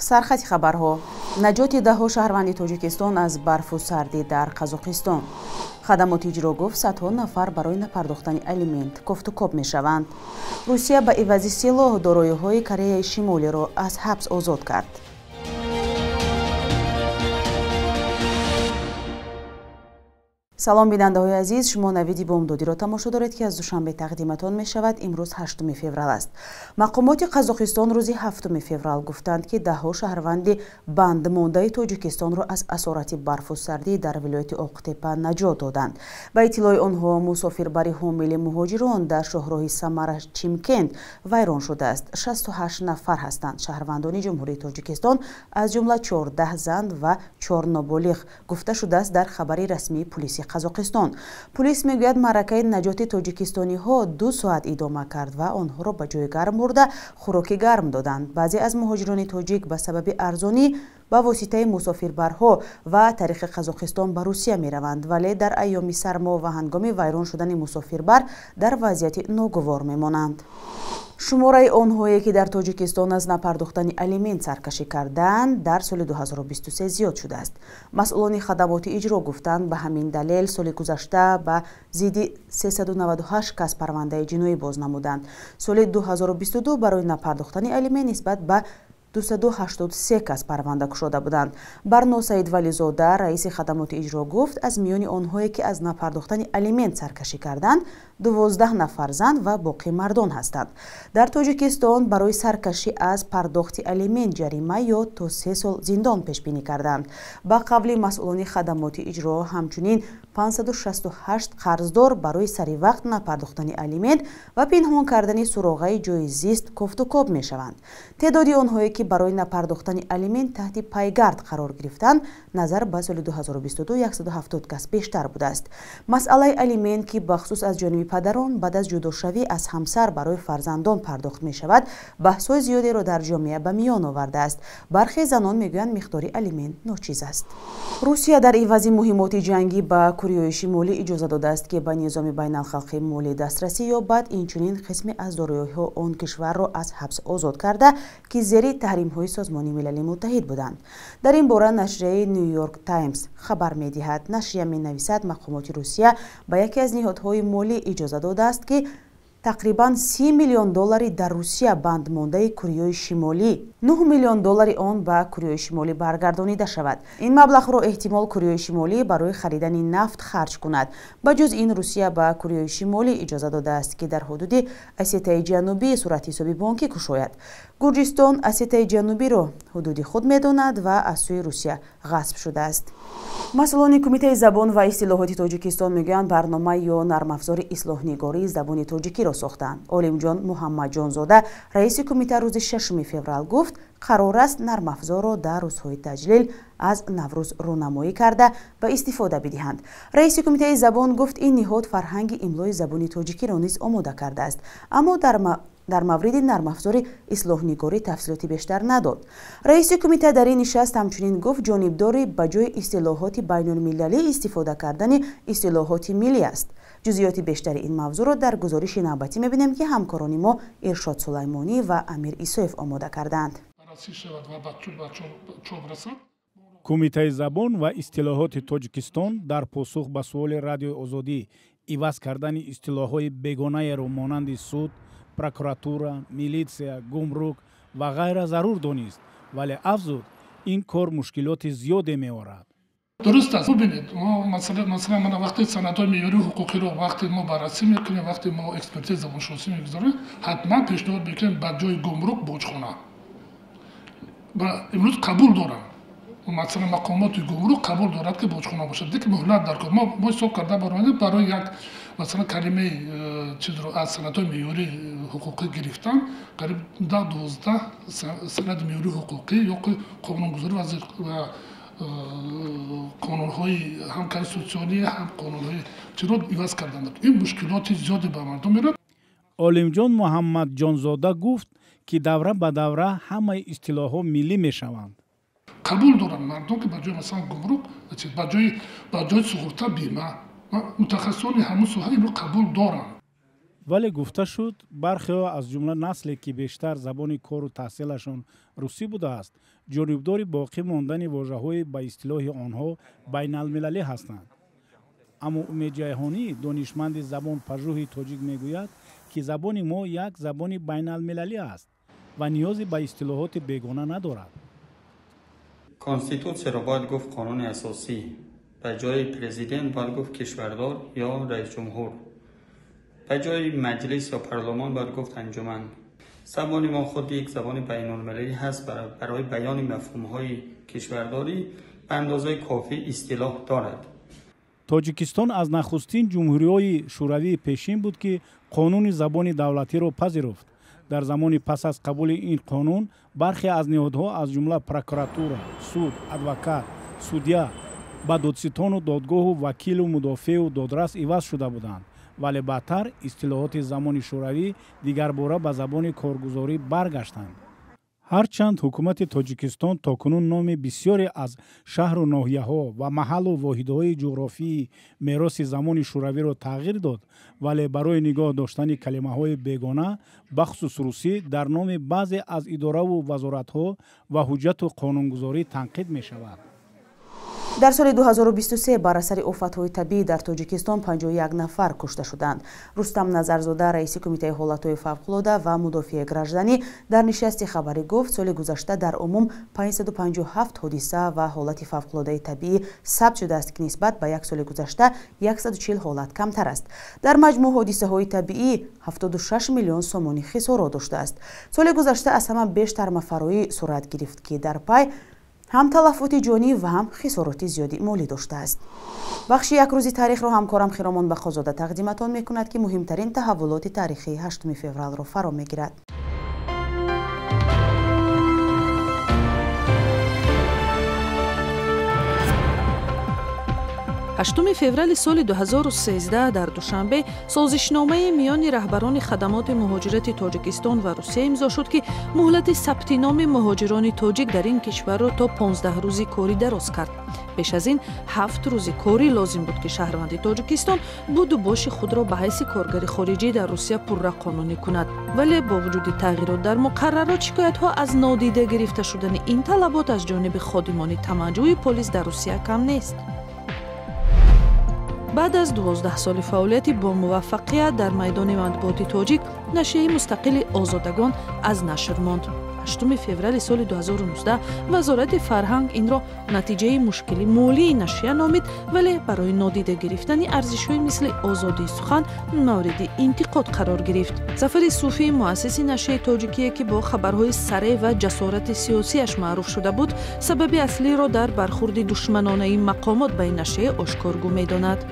سرخط خبرها نجات دهها شهروند تاجیکستان از برف و سردی در قزاقستان. خدمات اجرا گفت صدها نفر برای نپرداختن الیمنت گفت و کاب می شوند. روسیه به عوض سلاح دارایی‌های کره شمالی را از حبس آزاد کرد. سلام بیننده‌های عزیز، شما نوید بامدادی را تماشا دارید که از دوشنبه تقدیمتان می شود. امروز 8 فوریه است. مقامات قزاقستان روز 7 فوریه گفتند که دهها شهروند بند مانده تاجیکستان را از اسارت برف و سردی در ولایت اوق‌تپه نجات دادند. به اطلاع آنها مسافربری حامل مهاجران در شهرهای سمر چیمکند ویران شده است. 68 نفر هستند. شهروندان جمهوری تاجیکستان از جمله 14 زن و 4 نابالغ گفته شده است در خبری رسمی پلیس قزاقستان. پلیس میگوید معرکه نجات تاجیکستانی ها 2 ساعت ادامه کرد و آنها را به جای گرم برده خوراک گرم دادند. بعضی از مهاجران تاجیک به سبب ارزانی با واسطه مسافربرها و طریق قزاقستان به روسیه می روند، ولی در ایام سرما و هنگام ویران شدن مسافربر در وضعیت ناگوار می مانند. شماره آنهایی که در تاجیکستان از نپرداختن الیمنت سرکشی کردند در سال 2023 زیاد شده است. مسئولان خدمات اجرا گفتند به همین دلیل سال گذشته به زیدی 398 کس پرونده جنایی باز نمودند. سال 2022 برای نپرداختن الیمنت نسبت به 283 کس پرونده گشوده بودند. برنا سعید ولیزاده رئیس خدمات اجرا گفت از میان آنهایی که از نپرداختن الیمنت سرکشی کردند 12 نفر زن و باقی مردان هستند. در تاجیکستان برای سرکشی از پرداخت الیمنت جریمه یا تا 3 سال زندان پیش بینی کردند. با قبل مسئولان خدمات اجرا همچنین 568 قرضدار برای سری وقت نپرداختن الیمنت و پنهان کردن سراغ جای زیست کوفت و کاب می شوند. تعداد آنهایی که برای نپرداختن الیمنت تحت پایگرد قرار گرفتند نظر به سال 2022 170 کس بیشتر بوده است. مسئله الیمنت که بخصوص از جانب پدران بعد از جداشوی از همسر برای فرزندان پرداخت می شود بحث‌های زیادی را در جامعه به میان آورده است. برخی زنان میگویند مقدار الیمنت ناچیز است. روسیه در عوض مهمات جنگی به کره شمالی اجازه داده است که به نظام بین الخلقی مالی دسترسی یابد. اینچنین قسمی از دارایی‌ها آن کشور را از حبس آزاد کرده که زیر تحریم‌های سازمان ملل متحد بودند. در این باره نشریه نیویورک تایمز خبر می‌دهد. نشریه می‌نویسد مقامات روسیه به یکی از نهادهای مالی اجازه داده است که تقریباً 30 میلیون دلار در روسیه بند مانده کره شمالی 9 میلیون دلار آن به کره شمالی برگردانیده شود. این مبلغ را احتمال کره شمالی برای خریدن نفت خرج کند. به جز این روسیه به کره شمالی اجازه داده است که در حدود اسیته جنوبی صورت حساب بانکی گشاید. گرجستان اسیته جنوبی را حدود خود می‌داند و از سوی روسیه غصب شده است. مسئولان کمیته زبان و اصطلاحات تاجیکستان میگویند برنامه یا نرم افزار اصلاح نگاری زبان تاجیکی را ساختند. عالمجان محمد جانزاده رئیس کمیته روز 6 فوریه گفت قرار است نرم افزار را در روزهای تجلیل از نوروز رونمایی کرده و استفاده بدهند. رئیس کمیته زبان گفت این نهاد فرهنگ املای زبان تاجیکی را نیز آماده کرده است، اما در مورد نرم افزار اصلاح نگاری تفصیلاتی بیشتر نداد. رئیس کمیته در این نشست همچنین گفت جانبداری به جای اصطلاحات بین المللی استفاده کردن اصطلاحات ملی است. جزئیات بیشتر این موضوع را در گزارش نوبتی می‌بینیم که همکاران ما ارشاد سلیمانی و امیر ایسایف آماده کردند. کمیته زبان و اصطلاحات تاجیکستان در پاسخ به سوال رادیو آزادی عوض کردن اصطلاحات بیگانه را مانند سود، прокуратура، милиция، гумрук و غیره ضرور دانست، ولی افزود این کار مشکلات زیادی می‌آورد. درست است. ببینید ما مثلا من وقتی سندهای معیاری حقوقی رو وقتی ما بررسی میکنیم، وقتی ما اکسپرتیز زبانشناسی میگذاریم، حتما پیشنهاد میکنیم بر جای گمرک باجخانه. و امروز قبول دارن. مثلا مقامات گمرک قبول دارد که باجخانه باشد. دیگه مهلت در کار ما حساب کرده برای یک مثلا کلمه چیز رو از سندهای معیاری حقوقی گرفتن قریب 12 سند معیاری حقوقی یا قانونگذاری و قانون‌های هم کنستیتوسیونی هم قانون‌های چرا عوض کردند. این مشکلات زیادی به مردم میاد. عالمجان محمد جانزاده گفت که دوره به دوره همه اصطلاح‌ها ملی میشوند. قبول دارن مردم که بجای مثلا گمرک بجای سقوط بیمه متخصصان همون سوحه اینو قبول دارن. ولی گفته شد برخی از جمله نسلی که بیشتر زبان کار و تحصیلشان روسی بوده است جانبدار باقی ماندن واژه‌های به اصطلاح آنها بین المللی هستند. اما امید جهانی دانشمند زبان پژوهی تاجیک میگوید که زبان ما یک زبان بین المللی است و نیازی به اصطلاحات بیگانه ندارد. کنستیتوسیه را باید گفت قانون اساسی، به جای پرزیدنت باید گفت کشوردار یا رئیس جمهور، به جای مجلس یا پارلمان باید گفت انجمن. زبان ما خود یک زبان بین المللی هست، برای بیان مفهوم‌های کشورداری به اندازه کافی اصطلاح دارد. تاجیکستان از نخستین جمهوری‌های شوروی پیشین بود که قانون زبان دولتی را پذیرفت. در زمان پس از قبول این قانون برخی از نهادها از جمله پروکراتورا، سود، ادوکات، سودیا، با دادستان و دادگاه و وکیل و مدافع و دادرس عوض شده بودند. ولی بعدتر اصطلاحات زمان شوروی دیگر باره به زبان کارگزاری برگشتند. هرچند حکومت تاجیکستان تاکنون نام بسیاری از شهر و ناحیه‌ها و محل و واحدهای جغرافیایی میراث زمان شوروی را تغییر داد، ولی برای نگاه داشتن کلمه‌های بیگانه بخصوص روسی در نام بعضی از اداره و وزارت‌ها و حجت و قانونگذاری تنقید می‌شود. در سال 2023 بر اثر آفت‌های طبیعی در تاجیکستان 51 نفر کشته شدند. رستم نظرزاده رئیس کمیته حالت‌های فوق‌العاده و مدافع گراجدانی در نشست خبری گفت سال گذشته در عموم 557 حادثه و حالت فوق‌العاده طبیعی ثبت شده است که نسبت به یک سال گذشته 140 حالت کمتر است. در مجموع حادثه‌های طبیعی 76 میلیون سومانی خسارات داشته است. سال گذشته از همه بیشتر مفرایی صورت گرفت که در پای هم تلفات جانی و هم خسارات زیادی مالی داشته است. بخش یک روزی تاریخ را همکارم خیرامان بخازاده تقدیمتان میکند که مهمترین تحولات تاریخی 8 فوریه را فرا میگیرد. 8 فوریه سال 2013 در دوشنبه سازشنامه میان رهبران خدمات مهاجرت تاجیکستان و روسیه امضا شد که مهلت ثبت نام مهاجران تاجیک در این کشور را تا 15 روزی کاری دراز کرد. پیش از این 7 روزی کاری لازم بود که شهروند تاجیکستان بود و باش خود را به حیث کارگر خارجی در روسیه پررقانونی کند. ولی با وجود تغییرات در مقررات شکایت‌ها از نادیده گرفته شدن این طلبات از جانب خادمان تمجوی پلیس در روسیه کم نیست. بعد از 12 سال فعالیت با موفقیت در میدان مطبوعات تاجیک، نشریه مستقل آزادگان از نشر ماند. 8 فوریه سال 2019 وزارت فرهنگ این را نتیجه مشکلی مالی نشریه نامید، ولی برای نادیده گرفتن ارزش‌های مثل آزادی سخن مورد انتقاد قرار گرفت. ظفر صوفی مؤسس نشریه تاجیکی که با خبرهای سریع و جسارت سیاسیش معروف شده بود، سبب اصلی را در برخورد دشمنانه مقامات به این نشریه آشکارگو می‌داند.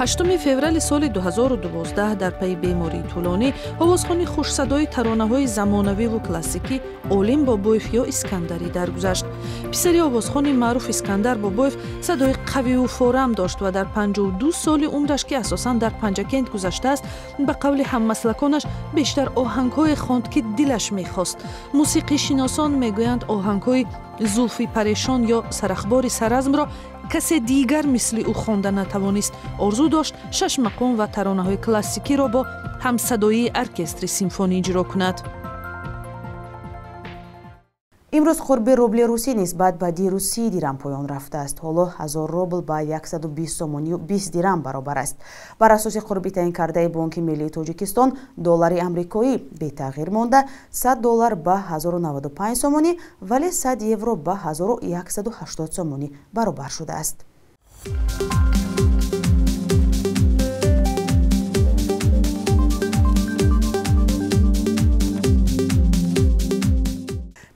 8 فوریه سال 2012 در پی بیماری طولانی آوازخوان خوش‌صدای ترانه‌های زمانوی و کلاسیکی عالم بابویف یا اسکندری درگذشت. پسر آوازخوان معروف اسکندر بابویف صدای قوی و فورم داشت و در 52 سال عمرش که اساساً در پنجکند گذشته است، به قول هممسلکانش بیشتر آهنگ‌های خواند که دلش می‌خواست. موسیقی شناسان میگویند آهنگ‌های زلفی پریشان یا سرخبار سرزم را کسی دیگر مثل او خوانده نتوانست. آرزو داشت 6 مقام و ترانه‌های کلاسیکی را با همصدایی ارکستر سیمفونی اجرا کند. امروز قرب روبل روسی نسبت به دیروز 30 درم پایان رفته است. حالا 1000 روبل با 120 سومانی و 20 درم برابر است. بر اساس قربی تعیین کرده بانک ملی تاجیکستان، دلار آمریکایی بی تغییر مانده 100 دلار با 1095 سومانی ولی 100 یورو با 1180 سومانی برابر شده است.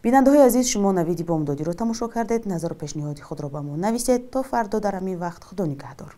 بیننده‌های عزیز، شما نوید بامدادی را تماشا کردید. نظر و پیشنهاد خود را به ما نویسید. تا فردا در همین وقت خدا نگهدار.